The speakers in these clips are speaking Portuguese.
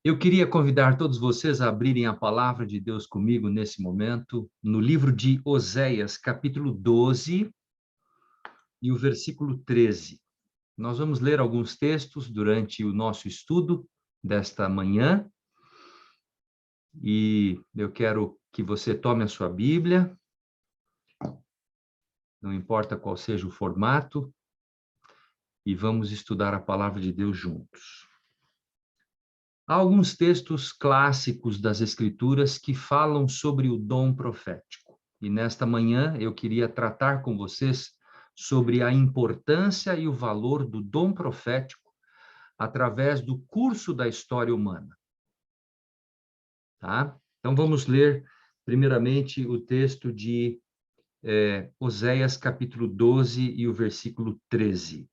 Eu queria convidar todos vocês a abrirem a palavra de Deus comigo nesse momento, no livro de Oséias, capítulo 12 e o versículo 13. Nós vamos ler alguns textos durante o nosso estudo desta manhã, e eu quero que você tome a sua Bíblia, não importa qual seja o formato, e vamos estudar a palavra de Deus juntos. Há alguns textos clássicos das Escrituras que falam sobre o dom profético. E nesta manhã eu queria tratar com vocês sobre a importância e o valor do dom profético através do curso da história humana. Tá? Então vamos ler primeiramente o texto de Oséias capítulo 12 e o versículo 13.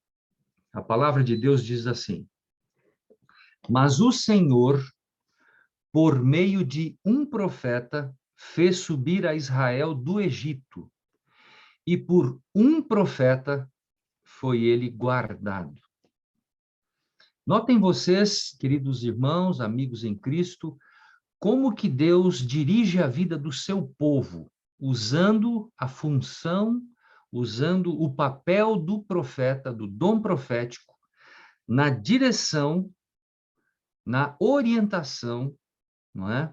A palavra de Deus diz assim: Mas o Senhor, por meio de um profeta, fez subir a Israel do Egito, e por um profeta foi ele guardado. Notem vocês, queridos irmãos, amigos em Cristo, como que Deus dirige a vida do seu povo, usando a função, usando o papel do profeta, do dom profético, na direção, na orientação, não é?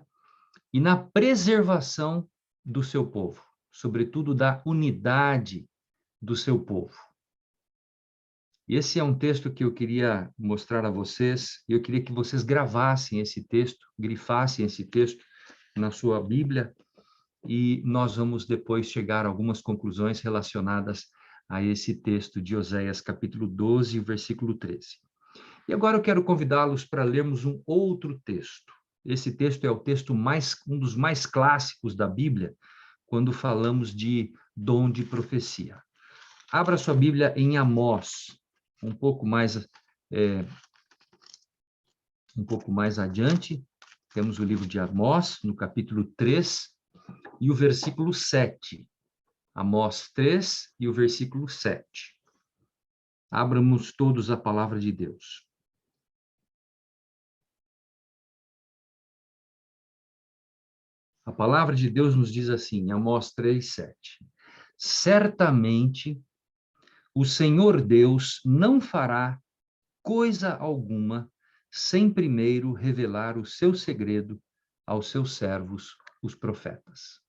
E na preservação do seu povo, sobretudo da unidade do seu povo. Esse é um texto que eu queria mostrar a vocês, e eu queria que vocês gravassem esse texto, grifassem esse texto na sua Bíblia, e nós vamos depois chegar a algumas conclusões relacionadas a esse texto de Oséias, capítulo 12, versículo 13. E agora eu quero convidá-los para lermos um outro texto. Esse texto é o texto um dos mais clássicos da Bíblia, quando falamos de dom de profecia. Abra sua Bíblia em Amós, um pouco mais adiante. Temos o livro de Amós, no capítulo 3, e o versículo 7. Amós 3 e o versículo 7. Abramos todos a palavra de Deus. A palavra de Deus nos diz assim, Amós 3, 7. Certamente o Senhor Deus não fará coisa alguma sem primeiro revelar o seu segredo aos seus servos, os profetas.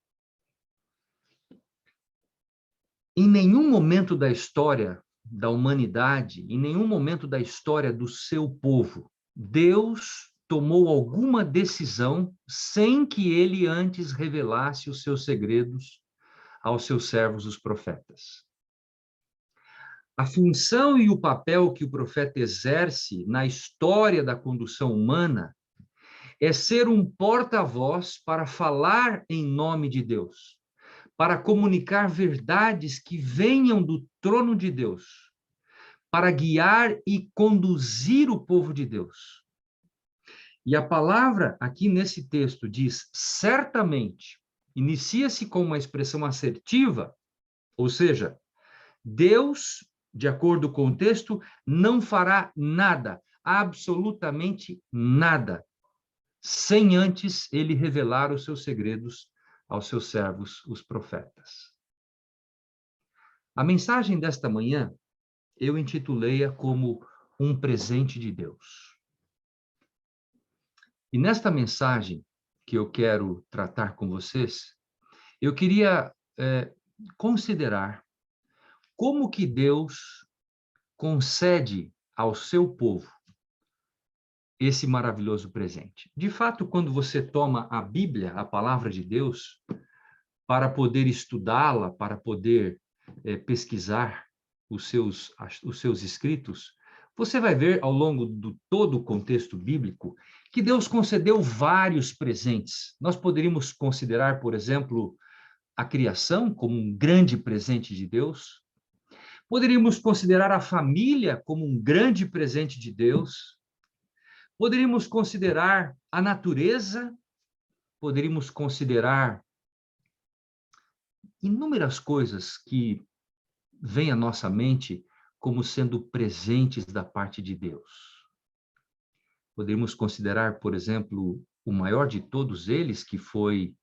Em nenhum momento da história da humanidade, em nenhum momento da história do seu povo, Deus tomou alguma decisão sem que ele antes revelasse os seus segredos aos seus servos, os profetas. A função e o papel que o profeta exerce na história da condução humana é ser um porta-voz para falar em nome de Deus, para comunicar verdades que venham do trono de Deus, para guiar e conduzir o povo de Deus. E a palavra aqui nesse texto diz certamente, inicia-se com uma expressão assertiva, ou seja, Deus, de acordo com o texto, não fará nada, absolutamente nada, sem antes ele revelar os seus segredos aos seus servos, os profetas. A mensagem desta manhã, eu intitulei-a como um presente de Deus. E nesta mensagem que eu quero tratar com vocês, eu queria considerar como que Deus concede ao seu povo esse maravilhoso presente. De fato, quando você toma a Bíblia, a palavra de Deus, para poder estudá-la, para poder pesquisar os seus escritos, você vai ver ao longo do todo o contexto bíblico que Deus concedeu vários presentes. Nós poderíamos considerar, por exemplo, a criação como um grande presente de Deus. Poderíamos considerar a família como um grande presente de Deus. Poderíamos considerar a natureza, poderíamos considerar inúmeras coisas que vêm à nossa mente como sendo presentes da parte de Deus. Podemos considerar, por exemplo, o maior de todos eles, que foi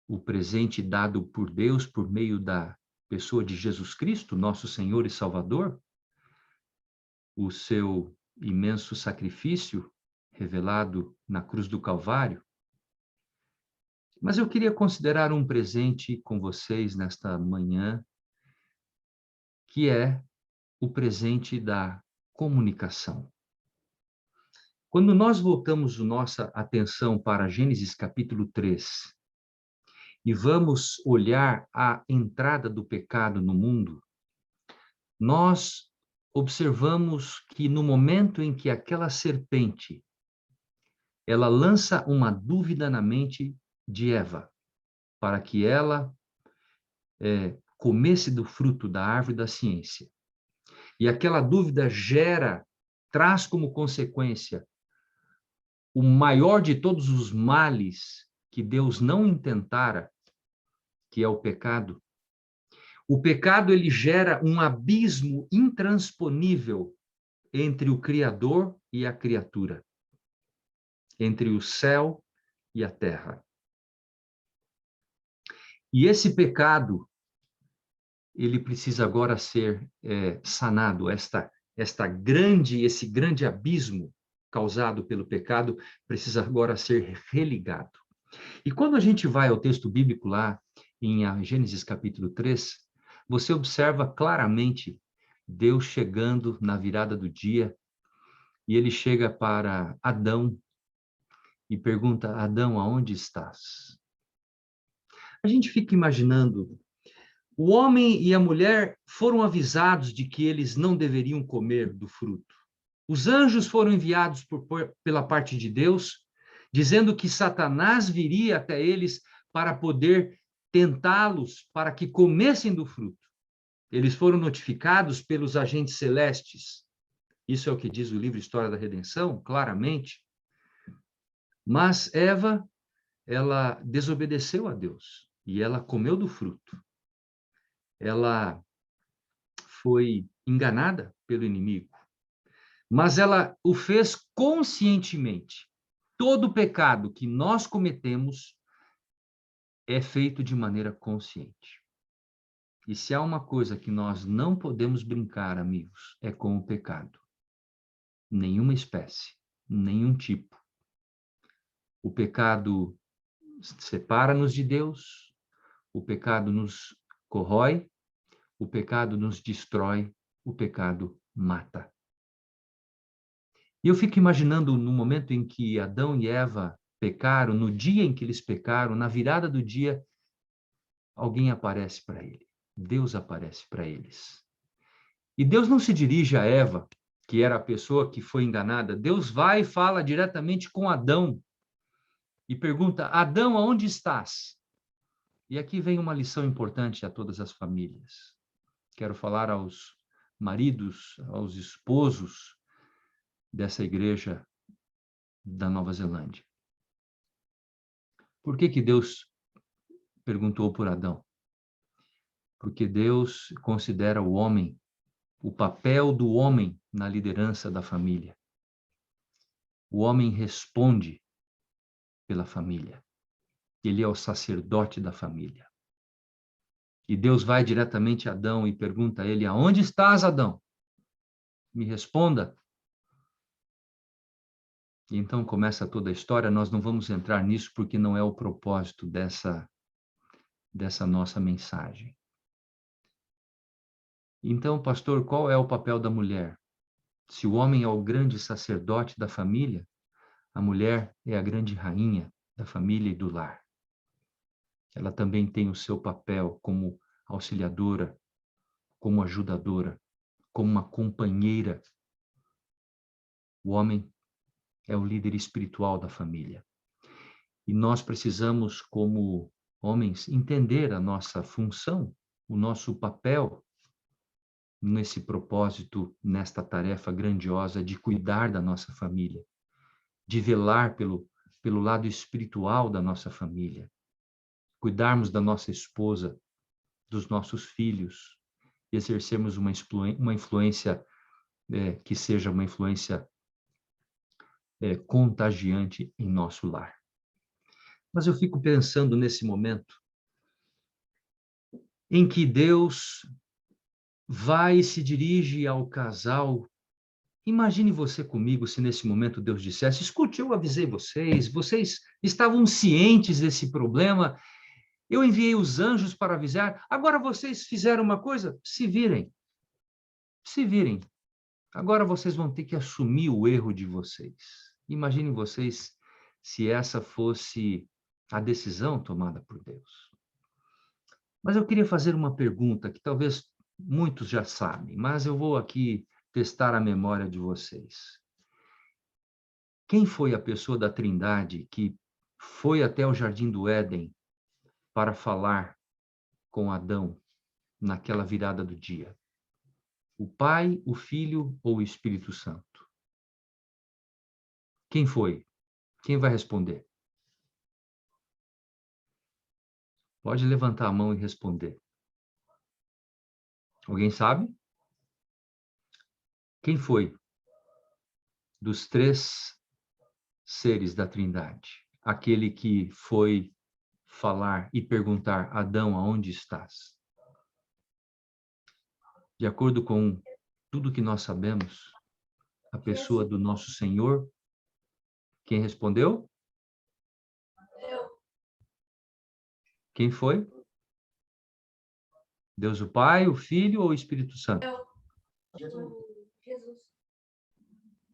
o presente dado por Deus por meio da pessoa de Jesus Cristo, nosso Senhor e Salvador, o seu imenso sacrifício revelado na cruz do Calvário. Mas eu queria considerar um presente com vocês nesta manhã, que é o presente da comunicação. Quando nós voltamos nossa atenção para Gênesis capítulo 3 e vamos olhar a entrada do pecado no mundo, nós observamos que no momento em que aquela serpente ela lança uma dúvida na mente de Eva, para que ela comesse do fruto da árvore da ciência. E aquela dúvida traz como consequência o maior de todos os males que Deus não intentara, que é o pecado. O pecado, ele gera um abismo intransponível entre o Criador e a criatura, entre o céu e a terra. E esse pecado, ele precisa agora ser sanado. Esse grande abismo causado pelo pecado precisa agora ser religado. E quando a gente vai ao texto bíblico lá, em Gênesis capítulo 3, você observa claramente Deus chegando na virada do dia, e ele chega para Adão e pergunta: Adão, aonde estás? A gente fica imaginando, o homem e a mulher foram avisados de que eles não deveriam comer do fruto. Os anjos foram enviados pela parte de Deus, dizendo que Satanás viria até eles para poder tentá-los para que comessem do fruto. Eles foram notificados pelos agentes celestes. Isso é o que diz o livro História da Redenção, claramente. Mas Eva, ela desobedeceu a Deus e ela comeu do fruto. Ela foi enganada pelo inimigo, mas ela o fez conscientemente. Todo pecado que nós cometemos é feito de maneira consciente. E se há uma coisa que nós não podemos brincar, amigos, é com o pecado. Nenhuma espécie, nenhum tipo. O pecado separa-nos de Deus, o pecado nos corrói, o pecado nos destrói, o pecado mata. E eu fico imaginando no momento em que Adão e Eva pecaram, no dia em que eles pecaram, na virada do dia, alguém aparece para ele. Deus aparece para eles. E Deus não se dirige a Eva, que era a pessoa que foi enganada. Deus vai e fala diretamente com Adão e pergunta: Adão, aonde estás? E aqui vem uma lição importante a todas as famílias. Quero falar aos maridos, aos esposos dessa igreja da Nova Zelândia. Por que Deus perguntou por Adão? Porque Deus considera o homem, o papel do homem na liderança da família. O homem responde pela família. Ele é o sacerdote da família. E Deus vai diretamente a Adão e pergunta a ele: aonde estás, Adão? Me responda. E então começa toda a história. Nós não vamos entrar nisso porque não é o propósito dessa nossa mensagem. Então, pastor, qual é o papel da mulher? Se o homem é o grande sacerdote da família, a mulher é a grande rainha da família e do lar. Ela também tem o seu papel como auxiliadora, como ajudadora, como uma companheira. O homem é o líder espiritual da família. E nós precisamos, como homens, entender a nossa função, o nosso papel nesse propósito, nesta tarefa grandiosa de cuidar da nossa família, de velar pelo lado espiritual da nossa família, cuidarmos da nossa esposa, dos nossos filhos, e exercermos uma influência que seja uma influência contagiante em nosso lar. Mas eu fico pensando nesse momento em que Deus vai e se dirige ao casal. Imagine você comigo se nesse momento Deus dissesse: escute, eu avisei vocês, vocês estavam cientes desse problema, eu enviei os anjos para avisar, agora vocês fizeram uma coisa, se virem, se virem. Agora vocês vão ter que assumir o erro de vocês. Imagine vocês se essa fosse a decisão tomada por Deus. Mas eu queria fazer uma pergunta que talvez muitos já sabem, mas eu vou aqui testar a memória de vocês. Quem foi a pessoa da Trindade que foi até o Jardim do Éden para falar com Adão naquela virada do dia? O Pai, o Filho ou o Espírito Santo? Quem foi? Quem vai responder? Pode levantar a mão e responder. Alguém sabe? Quem foi dos três seres da Trindade? Aquele que foi falar e perguntar: Adão, aonde estás? De acordo com tudo que nós sabemos, a pessoa do nosso Senhor, quem respondeu? Quem foi? Deus o Pai, o Filho ou o Espírito Santo?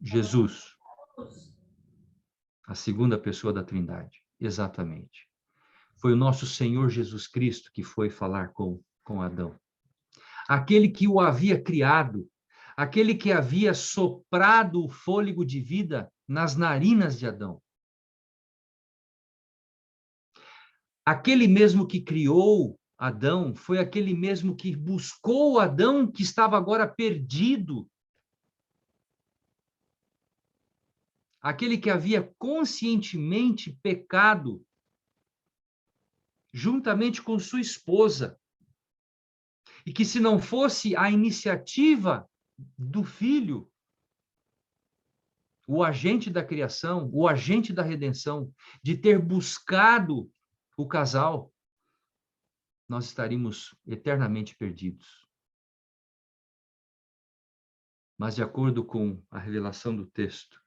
Jesus, a segunda pessoa da Trindade. Exatamente. Foi o nosso Senhor Jesus Cristo que foi falar com Adão. Aquele que o havia criado, aquele que havia soprado o fôlego de vida nas narinas de Adão. Aquele mesmo que criou Adão, foi aquele mesmo que buscou Adão, que estava agora perdido. Aquele que havia conscientemente pecado, juntamente com sua esposa. E que se não fosse a iniciativa do filho, o agente da criação, o agente da redenção, de ter buscado o casal, nós estaríamos eternamente perdidos. Mas, de acordo com a revelação do texto,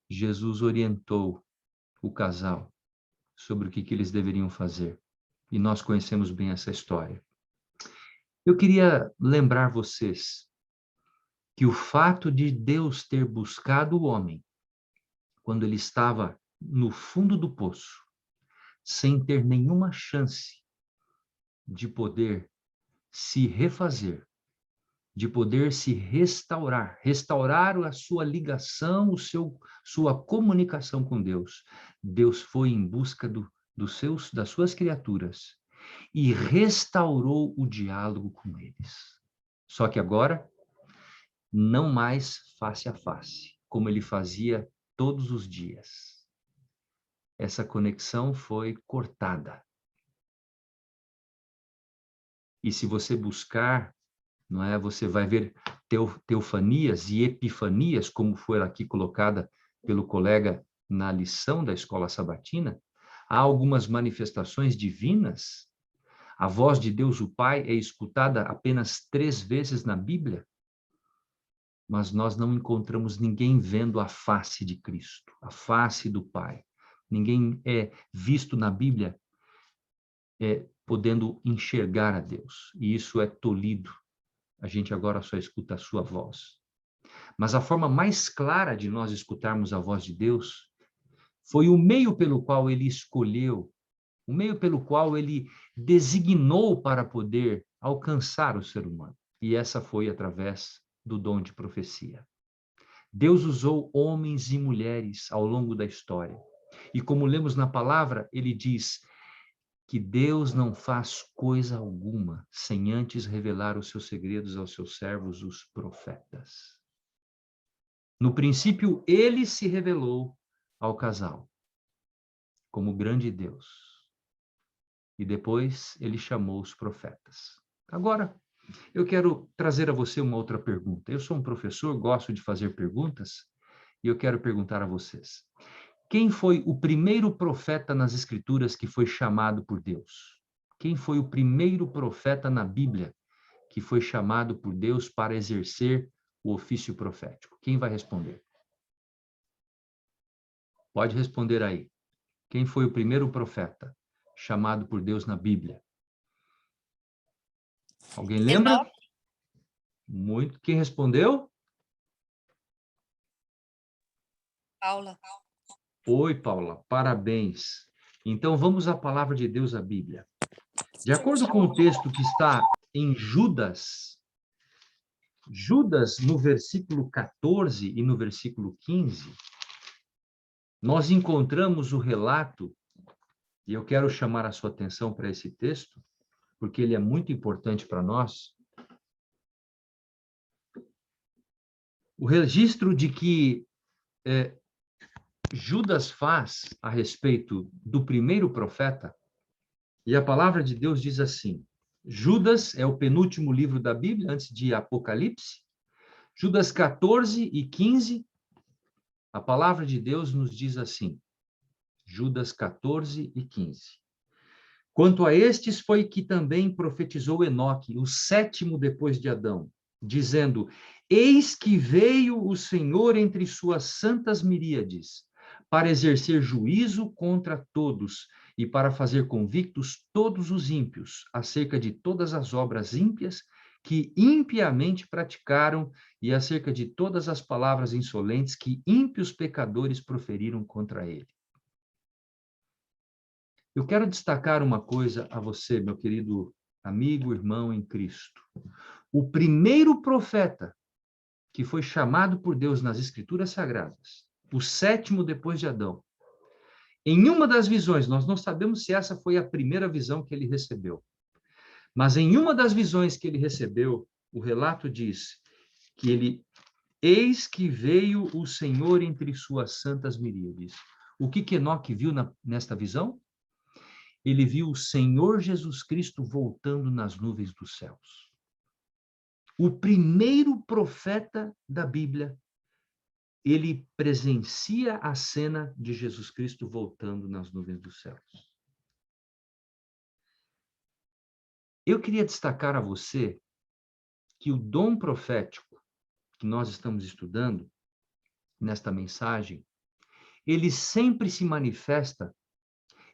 Jesus orientou o casal sobre o que eles deveriam fazer. E nós conhecemos bem essa história. Eu queria lembrar vocês que o fato de Deus ter buscado o homem quando ele estava no fundo do poço, sem ter nenhuma chance de poder se refazer, de poder se restaurar, restaurar a sua ligação, sua comunicação com Deus. Deus foi em busca das suas criaturas e restaurou o diálogo com eles. Só que agora, não mais face a face, como ele fazia todos os dias. Essa conexão foi cortada. E se você buscar, não é, você vai ver teofanias e epifanias, como foi aqui colocada pelo colega na lição da escola sabatina. Há algumas manifestações divinas. A voz de Deus, o Pai, é escutada apenas 3 vezes na Bíblia, mas nós não encontramos ninguém vendo a face de Cristo, a face do Pai. Ninguém é visto na Bíblia podendo enxergar a Deus, e isso é tolhido. A gente agora só escuta a sua voz. Mas a forma mais clara de nós escutarmos a voz de Deus foi o meio pelo qual ele escolheu, o meio pelo qual ele designou para poder alcançar o ser humano. E essa foi através do dom de profecia. Deus usou homens e mulheres ao longo da história. E como lemos na palavra, ele diz que Deus não faz coisa alguma sem antes revelar os seus segredos aos seus servos, os profetas. No princípio, ele se revelou ao casal como grande Deus. E depois ele chamou os profetas. Agora, eu quero trazer a você uma outra pergunta. Eu sou um professor, gosto de fazer perguntas, E eu quero perguntar a vocês: quem foi o primeiro profeta nas Escrituras que foi chamado por Deus? Quem foi o primeiro profeta na Bíblia que foi chamado por Deus para exercer o ofício profético? Quem vai responder? Pode responder aí. Quem foi o primeiro profeta chamado por Deus na Bíblia? Alguém lembra? Enoque. Muito. Quem respondeu? Paula. Oi, Paula. Parabéns. Então, vamos à palavra de Deus, a Bíblia. De acordo com o texto que está em Judas, no versículo 14 e no versículo 15, nós encontramos o relato, e eu quero chamar a sua atenção para esse texto, porque ele é muito importante para nós. O registro de que Judas faz a respeito do primeiro profeta, e a palavra de Deus diz assim: Judas é o penúltimo livro da Bíblia, antes de Apocalipse. Judas 14 e 15, a palavra de Deus nos diz assim, Judas 14 e 15. Quanto a estes foi que também profetizou Enoque, o sétimo depois de Adão, dizendo: Eis que veio o Senhor entre suas santas miríades, para exercer juízo contra todos e para fazer convictos todos os ímpios acerca de todas as obras ímpias que impiamente praticaram e acerca de todas as palavras insolentes que ímpios pecadores proferiram contra ele. Eu quero destacar uma coisa a você, meu querido amigo, irmão em Cristo. O primeiro profeta que foi chamado por Deus nas Escrituras Sagradas, o sétimo depois de Adão, em uma das visões, nós não sabemos se essa foi a primeira visão que ele recebeu, mas em uma das visões que ele recebeu, o relato diz que eis que veio o Senhor entre suas santas miríades. O que Enoque viu nesta visão? Ele viu o Senhor Jesus Cristo voltando nas nuvens dos céus. O primeiro profeta da Bíblia, ele presencia a cena de Jesus Cristo voltando nas nuvens dos céus. Eu queria destacar a você que o dom profético que nós estamos estudando nesta mensagem, ele sempre se manifesta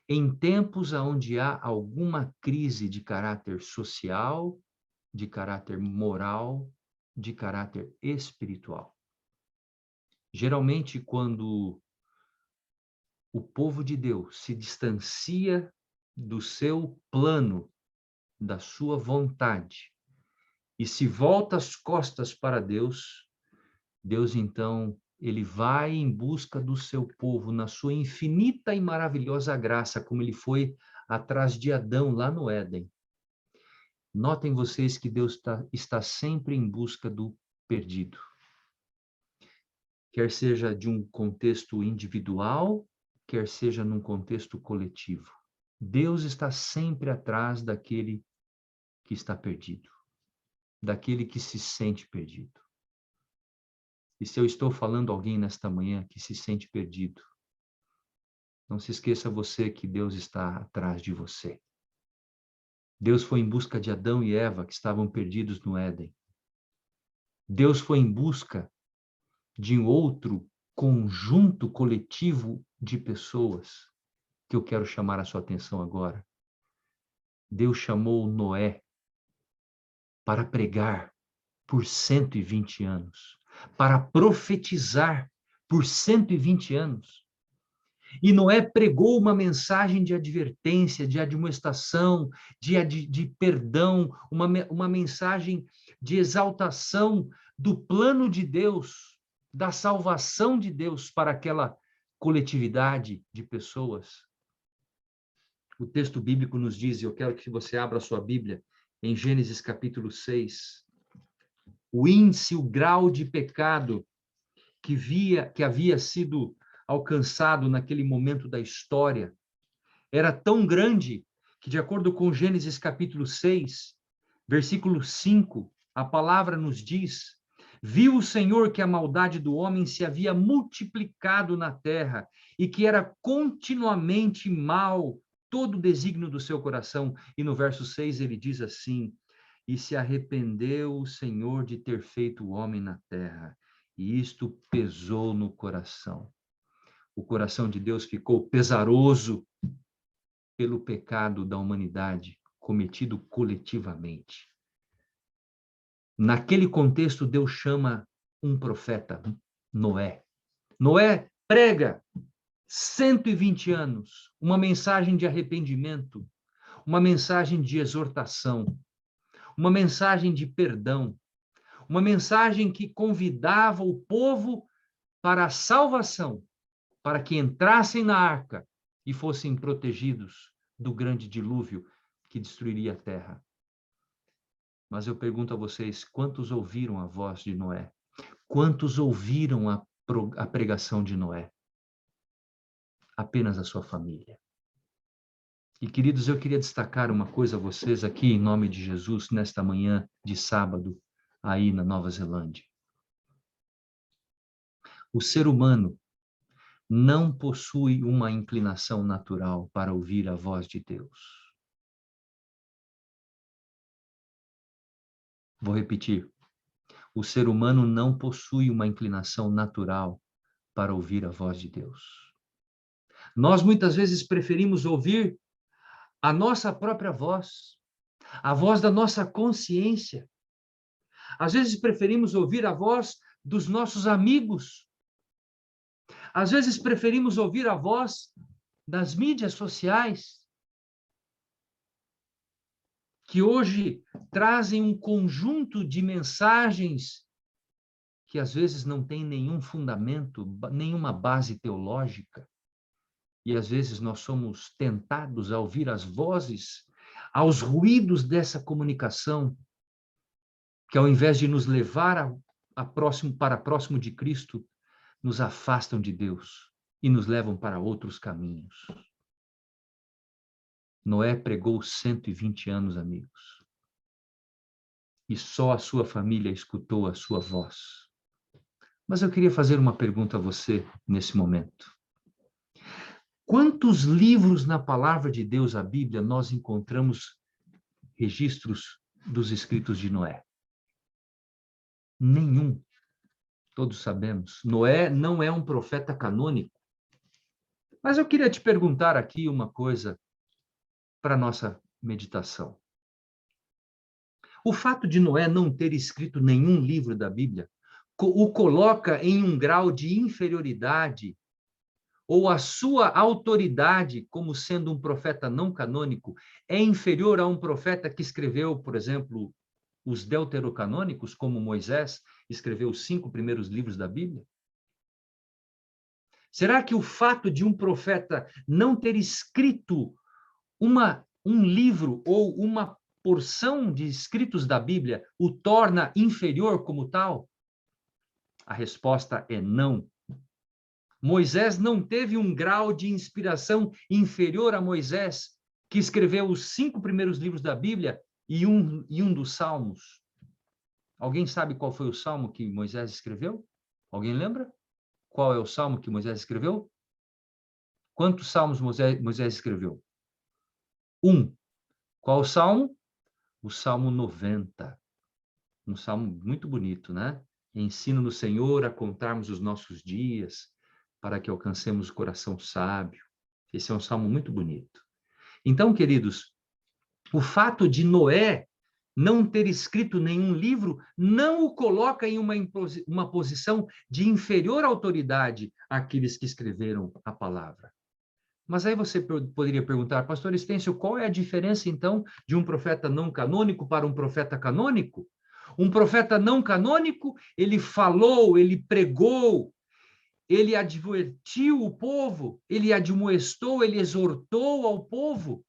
em tempos onde há alguma crise de caráter social, de caráter moral, de caráter espiritual. Geralmente, quando o povo de Deus se distancia do seu plano, da sua vontade, e se volta as costas para Deus, Deus, então, ele vai em busca do seu povo na sua infinita e maravilhosa graça, como ele foi atrás de Adão lá no Éden. Notem vocês que Deus está sempre em busca do perdido. Quer seja de um contexto individual, quer seja num contexto coletivo. Deus está sempre atrás daquele que está perdido, daquele que se sente perdido. E se eu estou falando a alguém nesta manhã que se sente perdido, não se esqueça você que Deus está atrás de você. Deus foi em busca de Adão e Eva que estavam perdidos no Éden. Deus foi em busca de um outro conjunto coletivo de pessoas que eu quero chamar a sua atenção agora. Deus chamou Noé para pregar por 120 anos, para profetizar por 120 anos. E Noé pregou uma mensagem de advertência, de admoestação, de perdão, uma mensagem de exaltação do plano de Deus, da salvação de Deus para aquela coletividade de pessoas. O texto bíblico nos diz, e eu quero que você abra a sua Bíblia, em Gênesis capítulo 6, o índice, o grau de pecado que havia sido alcançado naquele momento da história era tão grande que, de acordo com Gênesis capítulo 6, versículo 5, a palavra nos diz: Viu o Senhor que a maldade do homem se havia multiplicado na terra e que era continuamente mal todo o desígnio do seu coração. E no verso 6 ele diz assim: e se arrependeu o Senhor de ter feito o homem na terra, e isto pesou no coração. O coração de Deus ficou pesaroso pelo pecado da humanidade cometido coletivamente. Naquele contexto, Deus chama um profeta, Noé. Noé prega 120 anos, uma mensagem de arrependimento, uma mensagem de exortação, uma mensagem de perdão, uma mensagem que convidava o povo para a salvação, para que entrassem na arca e fossem protegidos do grande dilúvio que destruiria a terra. Mas eu pergunto a vocês, quantos ouviram a voz de Noé? Quantos ouviram a pregação de Noé? Apenas a sua família. E, queridos, eu queria destacar uma coisa a vocês aqui, em nome de Jesus, nesta manhã de sábado, aí na Nova Zelândia. O ser humano não possui uma inclinação natural para ouvir a voz de Deus. Vou repetir. O ser humano não possui uma inclinação natural para ouvir a voz de Deus. Nós muitas vezes preferimos ouvir a nossa própria voz, a voz da nossa consciência. Às vezes preferimos ouvir a voz dos nossos amigos. Às vezes preferimos ouvir a voz das mídias sociais, que hoje trazem um conjunto de mensagens que às vezes não tem nenhum fundamento, nenhuma base teológica. E às vezes nós somos tentados a ouvir as vozes, aos ruídos dessa comunicação, que ao invés de nos levar para próximo de Cristo, nos afastam de Deus e nos levam para outros caminhos. Noé pregou 120 anos, amigos. E só a sua família escutou a sua voz. Mas eu queria fazer uma pergunta a você nesse momento. Quantos livros na palavra de Deus, a Bíblia, nós encontramos registros dos escritos de Noé? Nenhum. Todos sabemos. Noé não é um profeta canônico. Mas eu queria te perguntar aqui uma coisa para a nossa meditação. O fato de Noé não ter escrito nenhum livro da Bíblia o coloca em um grau de inferioridade ou a sua autoridade como sendo um profeta não canônico é inferior a um profeta que escreveu, por exemplo, os deuterocanônicos, como Moisés escreveu os 5 primeiros livros da Bíblia? Será que o fato de um profeta não ter escrito um livro ou uma porção de escritos da Bíblia o torna inferior como tal? A resposta é não. Moisés não teve um grau de inspiração inferior a Moisés, que escreveu os 5 primeiros livros da Bíblia e um dos Salmos. Alguém sabe qual foi o salmo que Moisés escreveu? Alguém lembra? Qual é o salmo que Moisés escreveu? Quantos salmos Moisés escreveu? 1. Qual o salmo? O Salmo 90. Um salmo muito bonito, né? Ensina no Senhor a contarmos os nossos dias, para que alcancemos o coração sábio. Esse é um salmo muito bonito. Então, queridos, o fato de Noé não ter escrito nenhum livro não o coloca em uma posição de inferior autoridade àqueles que escreveram a palavra. Mas aí você poderia perguntar, pastor Estêncio, qual é a diferença, então, de um profeta não canônico para um profeta canônico? Um profeta não canônico, ele falou, ele pregou, ele advertiu o povo, ele admoestou, ele exortou ao povo.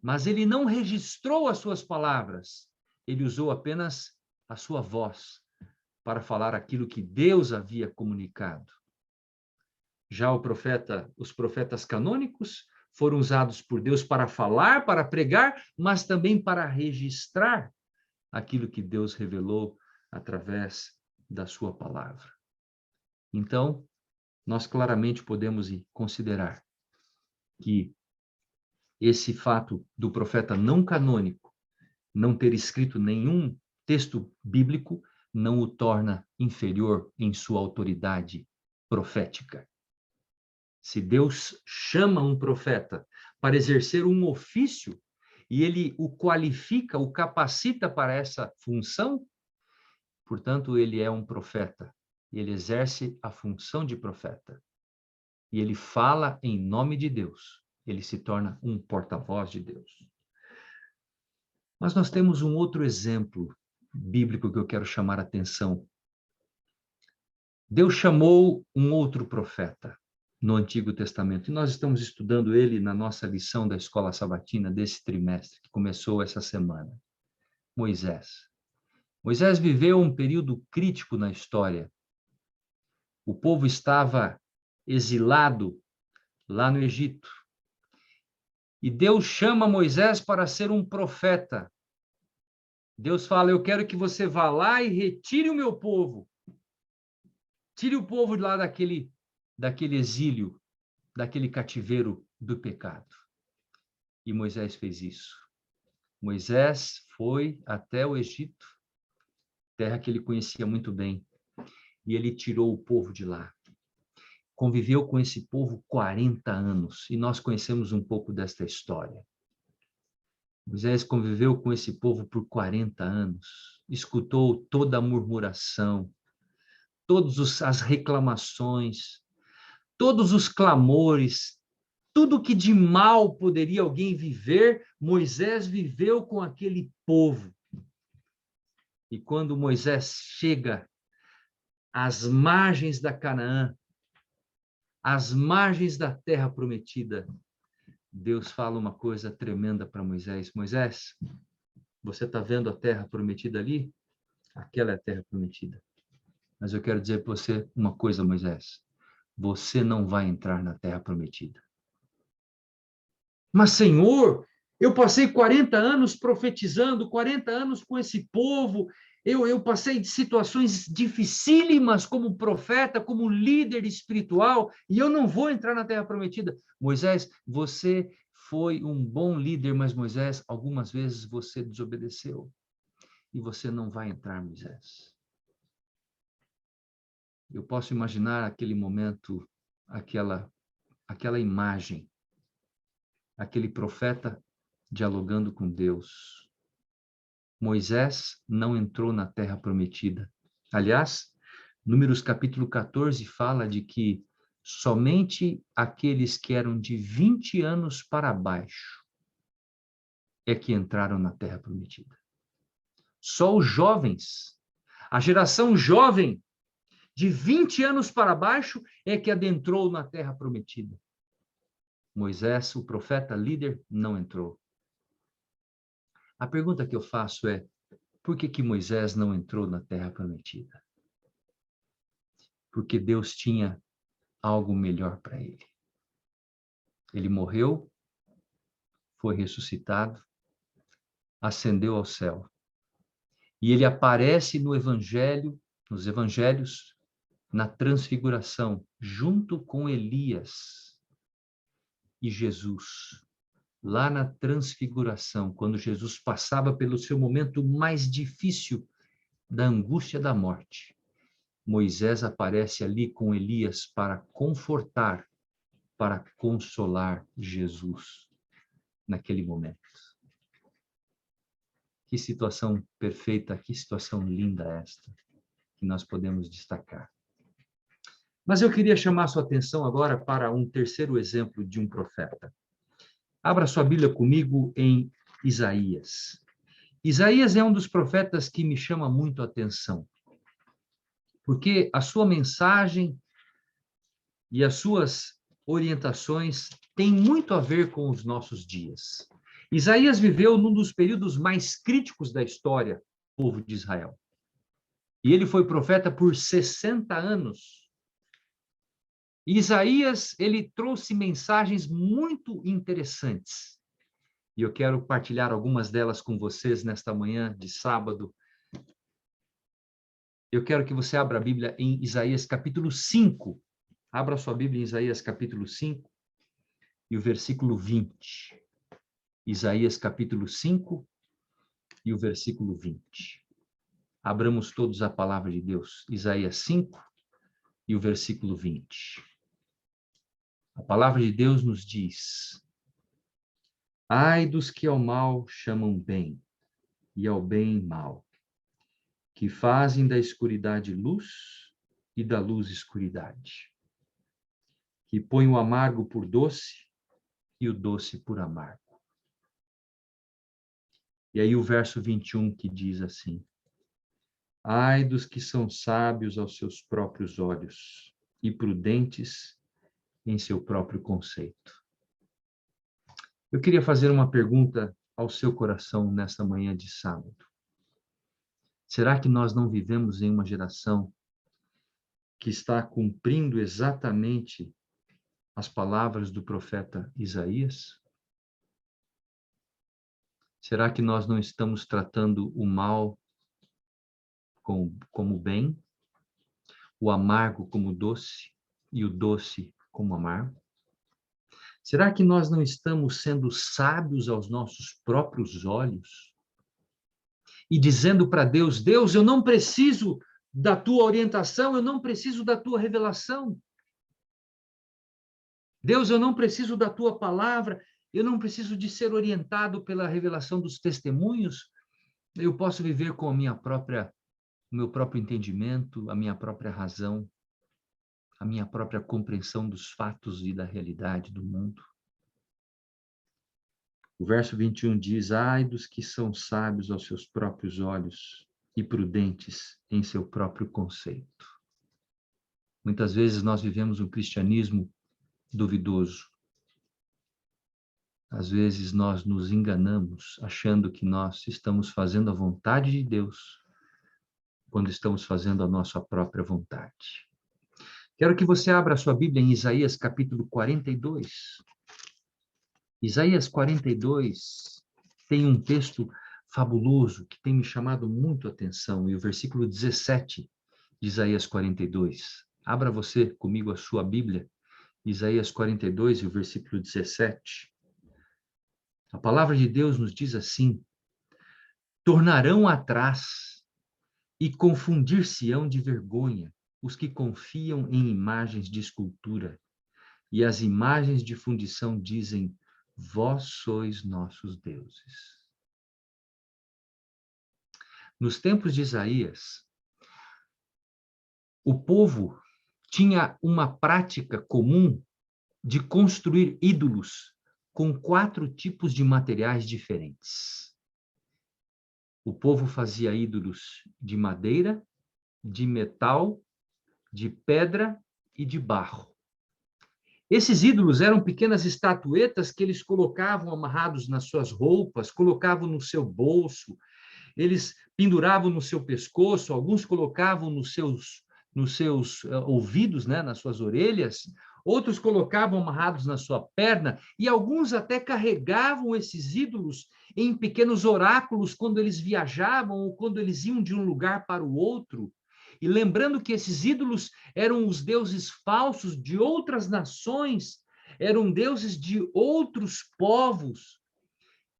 Mas ele não registrou as suas palavras. Ele usou apenas a sua voz para falar aquilo que Deus havia comunicado. Já os profetas canônicos foram usados por Deus para falar, para pregar, mas também para registrar aquilo que Deus revelou através da sua palavra. Então, nós claramente podemos considerar que esse fato do profeta não canônico não ter escrito nenhum texto bíblico não o torna inferior em sua autoridade profética. Se Deus chama um profeta para exercer um ofício e ele o qualifica, o capacita para essa função, portanto, ele é um profeta. Ele exerce a função de profeta. E ele fala em nome de Deus. Ele se torna um porta-voz de Deus. Mas nós temos um outro exemplo bíblico que eu quero chamar a atenção. Deus chamou um outro profeta no Antigo Testamento, e nós estamos estudando ele na nossa lição da Escola Sabatina desse trimestre, que começou essa semana. Moisés. Moisés viveu um período crítico na história. O povo estava exilado lá no Egito. E Deus chama Moisés para ser um profeta. Deus fala, eu quero que você vá lá e retire o meu povo. Tire o povo de lá daquele exílio, daquele cativeiro do pecado. E Moisés fez isso. Moisés foi até o Egito, terra que ele conhecia muito bem, e ele tirou o povo de lá. Conviveu com esse povo 40 anos, e nós conhecemos um pouco desta história. Moisés conviveu com esse povo por 40 anos, escutou toda a murmuração, todas as reclamações, todos os clamores, tudo que de mal poderia alguém viver, Moisés viveu com aquele povo. E quando Moisés chega às margens da Canaã, às margens da terra prometida, Deus fala uma coisa tremenda para Moisés. Moisés, você está vendo a terra prometida ali? Aquela é a terra prometida. Mas eu quero dizer para você uma coisa, Moisés. Você não vai entrar na terra prometida. Mas, Senhor, eu passei 40 anos profetizando, 40 anos com esse povo, eu passei de situações dificílimas como profeta, como líder espiritual, e eu não vou entrar na terra prometida. Moisés, você foi um bom líder, mas, Moisés, algumas vezes você desobedeceu. E você não vai entrar, Moisés. Eu posso imaginar aquele momento, aquela imagem, aquele profeta dialogando com Deus. Moisés não entrou na terra prometida. Aliás, Números capítulo 14 fala de que somente aqueles que eram de 20 anos para baixo é que entraram na terra prometida. Só os jovens, a geração jovem de 20 anos para baixo é que adentrou na terra prometida. Moisés, o profeta líder, não entrou. A pergunta que eu faço é, por que Moisés não entrou na terra prometida? Porque Deus tinha algo melhor para ele. Ele morreu, foi ressuscitado, ascendeu ao céu. E ele aparece no Evangelho, nos Evangelhos, na transfiguração, junto com Elias e Jesus. Lá na transfiguração, quando Jesus passava pelo seu momento mais difícil da angústia da morte, Moisés aparece ali com Elias para confortar, para consolar Jesus naquele momento. Que situação perfeita, que situação linda esta, que nós podemos destacar. Mas eu queria chamar sua atenção agora para um terceiro exemplo de um profeta. Abra sua Bíblia comigo em Isaías. Isaías é um dos profetas que me chama muito a atenção, porque a sua mensagem e as suas orientações têm muito a ver com os nossos dias. Isaías viveu num dos períodos mais críticos da história do povo de Israel. E ele foi profeta por 60 anos. Isaías, ele trouxe mensagens muito interessantes. E eu quero partilhar algumas delas com vocês nesta manhã de sábado. Eu quero que você abra a Bíblia em Isaías capítulo 5. Abra sua Bíblia em Isaías capítulo 5 e o versículo 20. Isaías capítulo 5 e o versículo 20. Abramos todos a palavra de Deus. Isaías 5 e o versículo 20. A palavra de Deus nos diz: ai dos que ao mal chamam bem, e ao bem mal, que fazem da escuridade luz e da luz escuridade, que põem o amargo por doce e o doce por amargo. E aí o verso 21 que diz assim: ai dos que são sábios aos seus próprios olhos e prudentes em seu próprio conceito. Eu queria fazer uma pergunta ao seu coração nesta manhã de sábado. Será que nós não vivemos em uma geração que está cumprindo exatamente as palavras do profeta Isaías? Será que nós não estamos tratando o mal como bem, o amargo como doce e o doce como amargo? Será que nós não estamos sendo sábios aos nossos próprios olhos e dizendo para Deus: Deus, eu não preciso da tua orientação, eu não preciso da tua revelação. Deus, eu não preciso da tua palavra, eu não preciso de ser orientado pela revelação dos testemunhos. Eu posso viver com o meu próprio entendimento, a minha própria razão, a minha própria compreensão dos fatos e da realidade do mundo. O verso 21 diz: ai dos que são sábios aos seus próprios olhos e prudentes em seu próprio conceito. Muitas vezes nós vivemos um cristianismo duvidoso. Às vezes nós nos enganamos achando que nós estamos fazendo a vontade de Deus quando estamos fazendo a nossa própria vontade. Quero que você abra a sua Bíblia em Isaías capítulo 42. Isaías 42 tem um texto fabuloso que tem me chamado muito a atenção, e o versículo 17 de Isaías 42. Abra você comigo a sua Bíblia, Isaías 42 e o versículo 17. A palavra de Deus nos diz assim: tornarão atrás e confundir-se-ão de vergonha os que confiam em imagens de escultura, e as imagens de fundição dizem: vós sois nossos deuses. Nos tempos de Isaías, o povo tinha uma prática comum de construir ídolos com 4 tipos de materiais diferentes. O povo fazia ídolos de madeira, de metal, de pedra e de barro. Esses ídolos eram pequenas estatuetas que eles colocavam amarrados nas suas roupas, colocavam no seu bolso, eles penduravam no seu pescoço, alguns colocavam nos seus ouvidos, né, nas suas orelhas, outros colocavam amarrados na sua perna, e alguns até carregavam esses ídolos em pequenos oráculos quando eles viajavam ou quando eles iam de um lugar para o outro. E lembrando que esses ídolos eram os deuses falsos de outras nações, eram deuses de outros povos,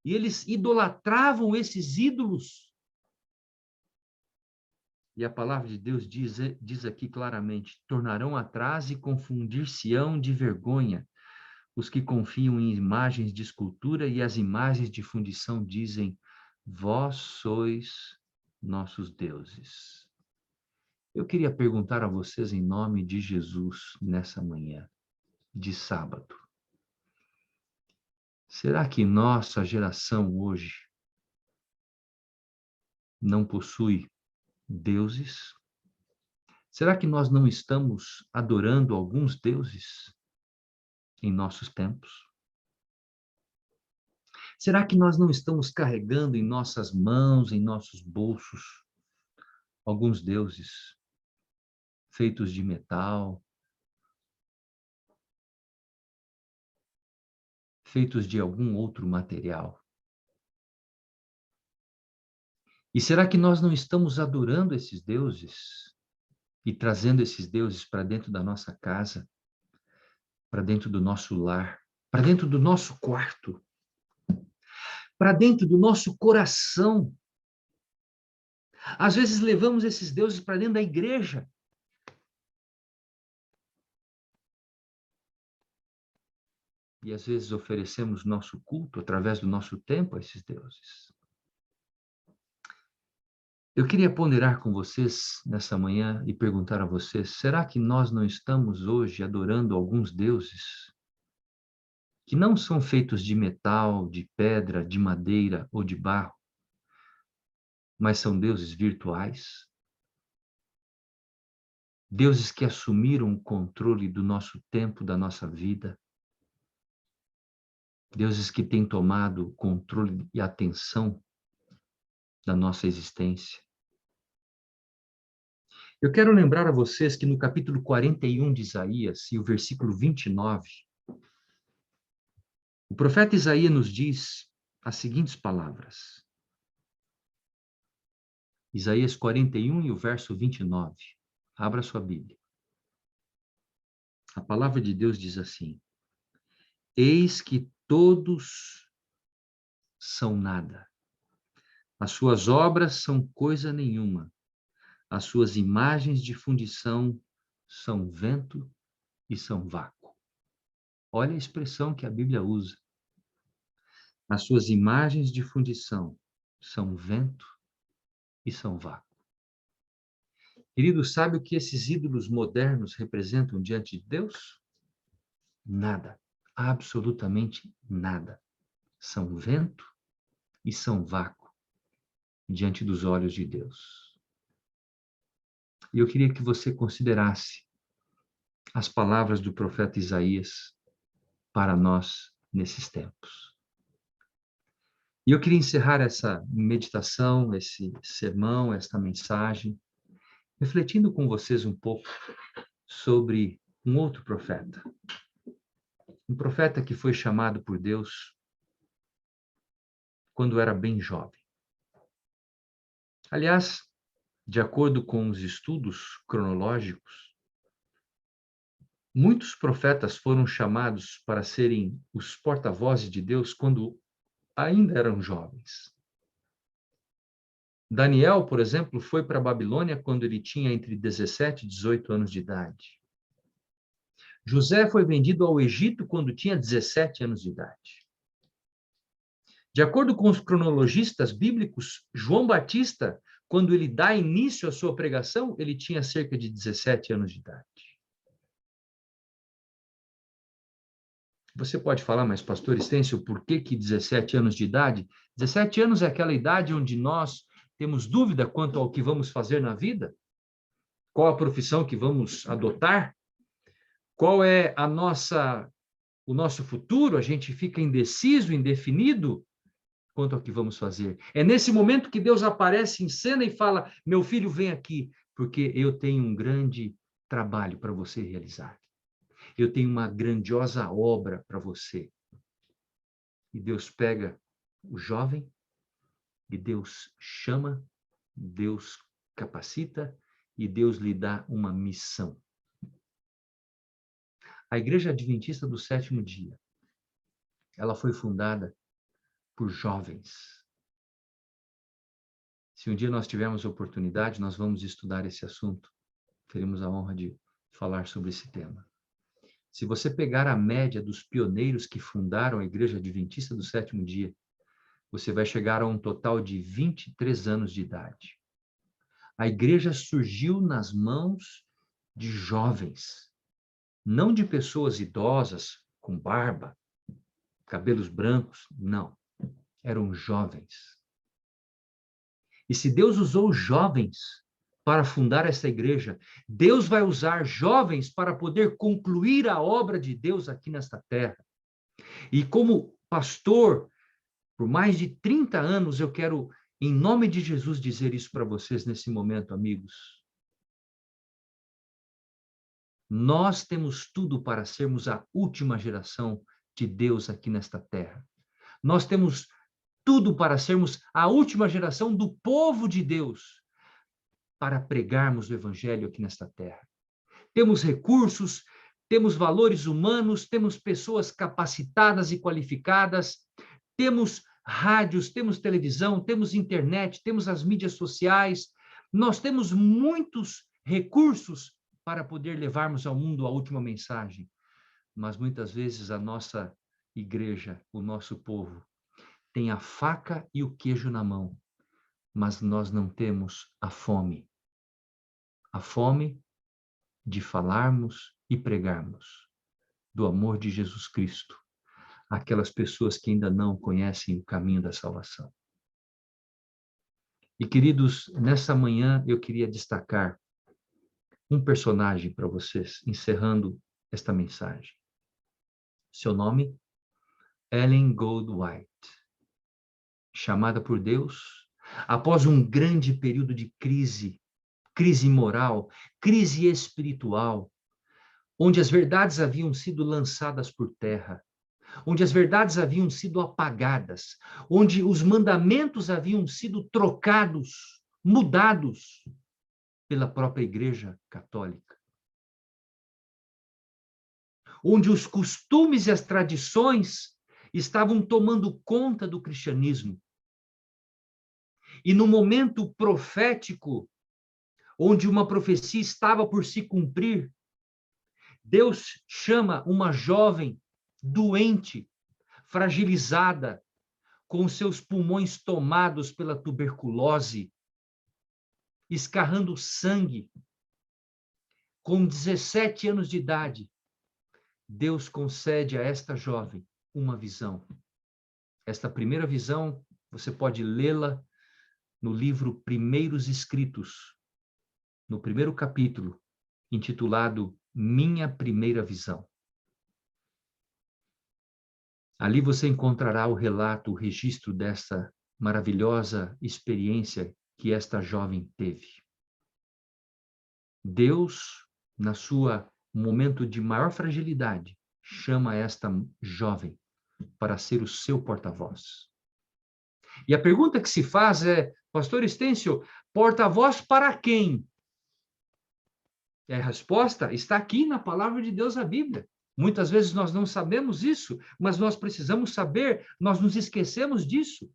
e eles idolatravam esses ídolos. E a palavra de Deus diz aqui claramente: tornarão atrás e confundir-se-ão de vergonha os que confiam em imagens de escultura, e as imagens de fundição dizem: vós sois nossos deuses. Eu queria perguntar a vocês, em nome de Jesus, nessa manhã de sábado: será que nossa geração hoje não possui deuses? Será que nós não estamos adorando alguns deuses em nossos tempos? Será que nós não estamos carregando em nossas mãos, em nossos bolsos, alguns deuses feitos de metal, feitos de algum outro material? E será que nós não estamos adorando esses deuses e trazendo esses deuses para dentro da nossa casa, para dentro do nosso lar, para dentro do nosso quarto, para dentro do nosso coração? Às vezes levamos esses deuses para dentro da igreja. E às vezes oferecemos nosso culto através do nosso tempo a esses deuses. Eu queria ponderar com vocês nessa manhã e perguntar a vocês: será que nós não estamos hoje adorando alguns deuses que não são feitos de metal, de pedra, de madeira ou de barro, mas são deuses virtuais? Deuses que assumiram o controle do nosso tempo, da nossa vida. Deuses que têm tomado o controle e atenção da nossa existência. Eu quero lembrar a vocês que no capítulo 41 de Isaías, e o versículo 29, o profeta Isaías nos diz as seguintes palavras. Isaías 41 e o verso 29. Abra sua Bíblia. A palavra de Deus diz assim: eis que todos são nada. As suas obras são coisa nenhuma. As suas imagens de fundição são vento e são vácuo. Olha a expressão que a Bíblia usa. As suas imagens de fundição são vento e são vácuo. Querido, sabe o que esses ídolos modernos representam diante de Deus? Nada. Absolutamente nada. São vento e são vácuo diante dos olhos de Deus. E eu queria que você considerasse as palavras do profeta Isaías para nós nesses tempos. E eu queria encerrar essa meditação, esse sermão, esta mensagem, refletindo com vocês um pouco sobre um outro profeta. Um profeta que foi chamado por Deus quando era bem jovem. Aliás, de acordo com os estudos cronológicos, muitos profetas foram chamados para serem os porta-vozes de Deus quando ainda eram jovens. Daniel, por exemplo, foi para a Babilônia quando ele tinha entre 17 e 18 anos de idade. José foi vendido ao Egito quando tinha 17 anos de idade. De acordo com os cronologistas bíblicos, João Batista, quando ele dá início à sua pregação, ele tinha cerca de 17 anos de idade. Você pode falar, mas pastor Estêncio, por que 17 anos de idade? 17 anos é aquela idade onde nós temos dúvida quanto ao que vamos fazer na vida? Qual a profissão que vamos adotar? Qual é o nosso futuro? A gente fica indeciso, indefinido quanto ao que vamos fazer. É nesse momento que Deus aparece em cena e fala: meu filho, vem aqui, porque eu tenho um grande trabalho para você realizar. Eu tenho uma grandiosa obra para você. E Deus pega o jovem, e Deus chama, Deus capacita, e Deus lhe dá uma missão. A Igreja Adventista do Sétimo Dia, ela foi fundada por jovens. Se um dia nós tivermos oportunidade, nós vamos estudar esse assunto. Teremos a honra de falar sobre esse tema. Se você pegar a média dos pioneiros que fundaram a Igreja Adventista do Sétimo Dia, você vai chegar a um total de 23 anos de idade. A igreja surgiu nas mãos de jovens, não de pessoas idosas, com barba, cabelos brancos, não. Eram jovens. E se Deus usou jovens para fundar essa igreja, Deus vai usar jovens para poder concluir a obra de Deus aqui nesta terra. E como pastor, por mais de 30 anos, eu quero, em nome de Jesus, dizer isso para vocês nesse momento, amigos. Nós temos tudo para sermos a última geração de Deus aqui nesta terra. Nós temos tudo para sermos a última geração do povo de Deus, para pregarmos o evangelho aqui nesta terra. Temos recursos, temos valores humanos, temos pessoas capacitadas e qualificadas, temos rádios, temos televisão, temos internet, temos as mídias sociais, nós temos muitos recursos para poder levarmos ao mundo a última mensagem. Mas muitas vezes a nossa igreja, o nosso povo, tem a faca e o queijo na mão, mas nós não temos a fome. A fome de falarmos e pregarmos do amor de Jesus Cristo àquelas pessoas que ainda não conhecem o caminho da salvação. E, queridos, nessa manhã eu queria destacar um personagem para vocês, encerrando esta mensagem. Seu nome? Ellen Goldwhite. Chamada por Deus, após um grande período de crise moral, crise espiritual, onde as verdades haviam sido lançadas por terra, onde as verdades haviam sido apagadas, onde os mandamentos haviam sido trocados, mudados pela própria Igreja Católica, onde os costumes e as tradições estavam tomando conta do cristianismo. E no momento profético, onde uma profecia estava por se cumprir, Deus chama uma jovem doente, fragilizada, com seus pulmões tomados pela tuberculose, escarrando sangue, com 17 anos de idade. Deus concede a esta jovem uma visão. Esta primeira visão, você pode lê-la no livro Primeiros Escritos, no primeiro capítulo, intitulado Minha Primeira Visão. Ali você encontrará o relato, o registro dessa maravilhosa experiência que esta jovem teve. Deus, na sua momento de maior fragilidade, chama esta jovem para ser o seu porta-voz. E a pergunta que se faz é, Pastor Estêncio, porta-voz para quem? E a resposta está aqui na palavra de Deus, a Bíblia. Muitas vezes nós não sabemos isso, mas nós precisamos saber, nós nos esquecemos disso.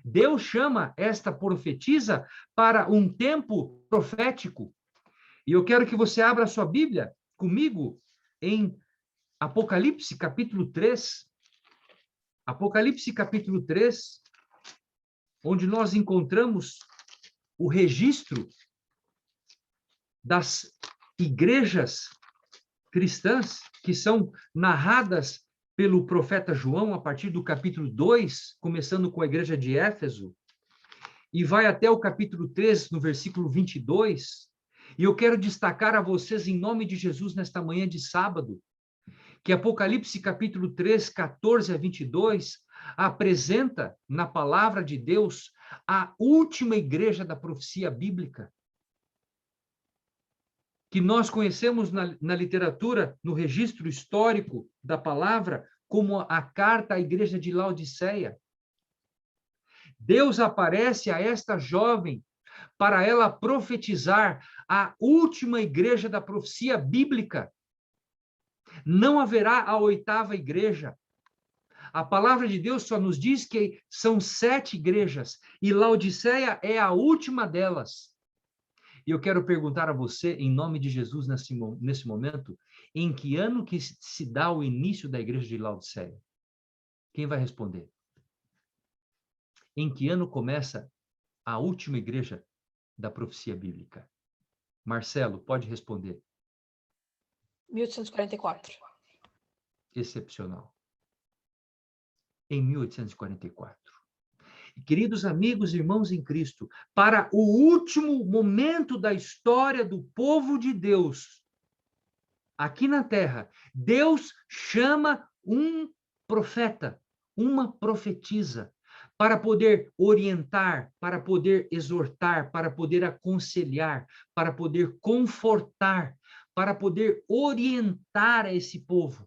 Deus chama esta profetisa para um tempo profético. E eu quero que você abra a sua Bíblia comigo em Apocalipse, capítulo 3. Apocalipse, capítulo 3, onde nós encontramos o registro das igrejas cristãs que são narradas pelo profeta João a partir do capítulo 2, começando com a igreja de Éfeso, e vai até o capítulo 3, no versículo 22. E eu quero destacar a vocês, em nome de Jesus, nesta manhã de sábado, que Apocalipse capítulo 3, 14 a 22, apresenta na palavra de Deus a última igreja da profecia bíblica, que nós conhecemos na literatura, no registro histórico da palavra, como a carta à igreja de Laodiceia. Deus aparece a esta jovem para ela profetizar a última igreja da profecia bíblica. Não haverá a oitava igreja. A palavra de Deus só nos diz que são 7 igrejas, e Laodiceia é a última delas. E eu quero perguntar a você, em nome de Jesus, nesse momento, em que ano que se dá o início da igreja de Laodiceia? Quem vai responder? Em que ano começa a última igreja da profecia bíblica? Marcelo, pode responder. 1844. Excepcional. Em 1844. Queridos amigos e irmãos em Cristo, para o último momento da história do povo de Deus, aqui na terra, Deus chama um profeta, uma profetisa, para poder orientar, para poder exortar, para poder aconselhar, para poder confortar, para poder orientar a esse povo,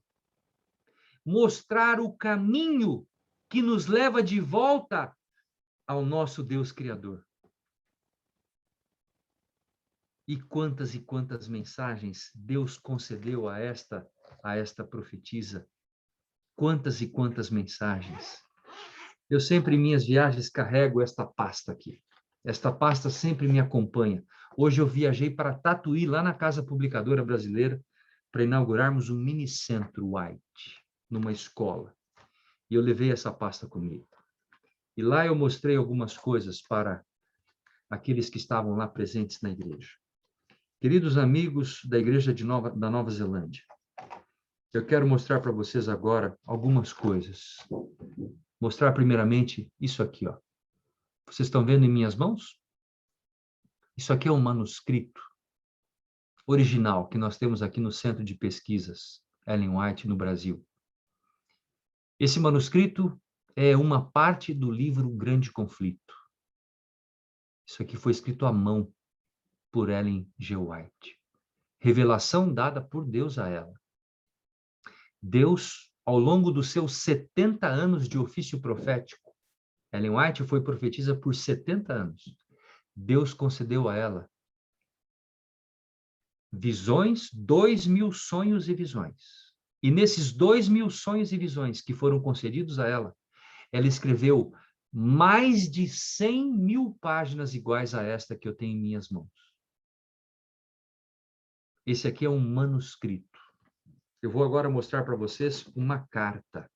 mostrar o caminho que nos leva de volta ao nosso Deus Criador. E quantas mensagens Deus concedeu a esta profetisa. Quantas e quantas mensagens. Eu sempre, em minhas viagens, carrego esta pasta aqui. Esta pasta sempre me acompanha. Hoje eu viajei para Tatuí, lá na Casa Publicadora Brasileira, para inaugurarmos um mini centro White, numa escola. E eu levei essa pasta comigo. E lá eu mostrei algumas coisas para aqueles que estavam lá presentes na igreja. Queridos amigos da Igreja da Nova Zelândia, eu quero mostrar para vocês agora algumas coisas. Mostrar primeiramente isso aqui, ó. Vocês estão vendo em minhas mãos? Isso aqui é um manuscrito original que nós temos aqui no Centro de Pesquisas Ellen White, no Brasil. Esse manuscrito é uma parte do livro Grande Conflito. Isso aqui foi escrito à mão por Ellen G. White. Revelação dada por Deus a ela. Deus, ao longo dos seus 70 anos de ofício profético, Ellen White foi profetisa por 70 anos. Deus concedeu a ela visões, 2.000 sonhos e visões. E nesses 2.000 sonhos e visões que foram concedidos a ela, ela escreveu mais de 100.000 páginas iguais a esta que eu tenho em minhas mãos. Esse aqui é um manuscrito. Eu vou agora mostrar para vocês uma carta.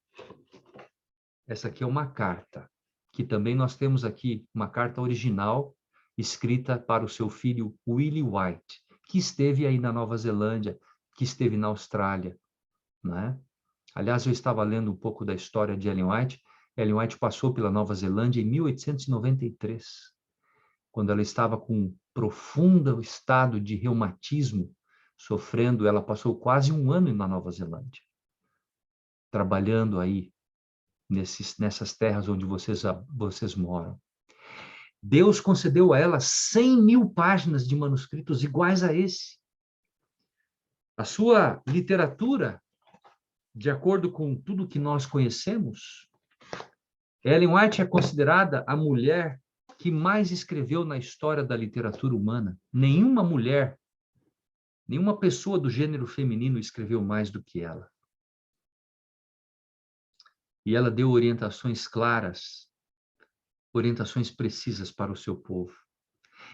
Essa aqui é uma carta, que também nós temos aqui, uma carta original, escrita para o seu filho Willie White, que esteve aí na Nova Zelândia, que esteve na Austrália, né? Aliás, eu estava lendo um pouco da história de Ellen White. Ellen White passou pela Nova Zelândia em 1893, quando ela estava com um profundo estado de reumatismo, sofrendo. Ela passou quase um ano na Nova Zelândia, trabalhando aí nessas terras onde vocês moram. Deus concedeu a ela 100.000 páginas de manuscritos iguais a esse. A sua literatura, de acordo com tudo que nós conhecemos, Ellen White é considerada a mulher que mais escreveu na história da literatura humana. Nenhuma mulher, nenhuma pessoa do gênero feminino escreveu mais do que ela. E ela deu orientações claras, orientações precisas para o seu povo.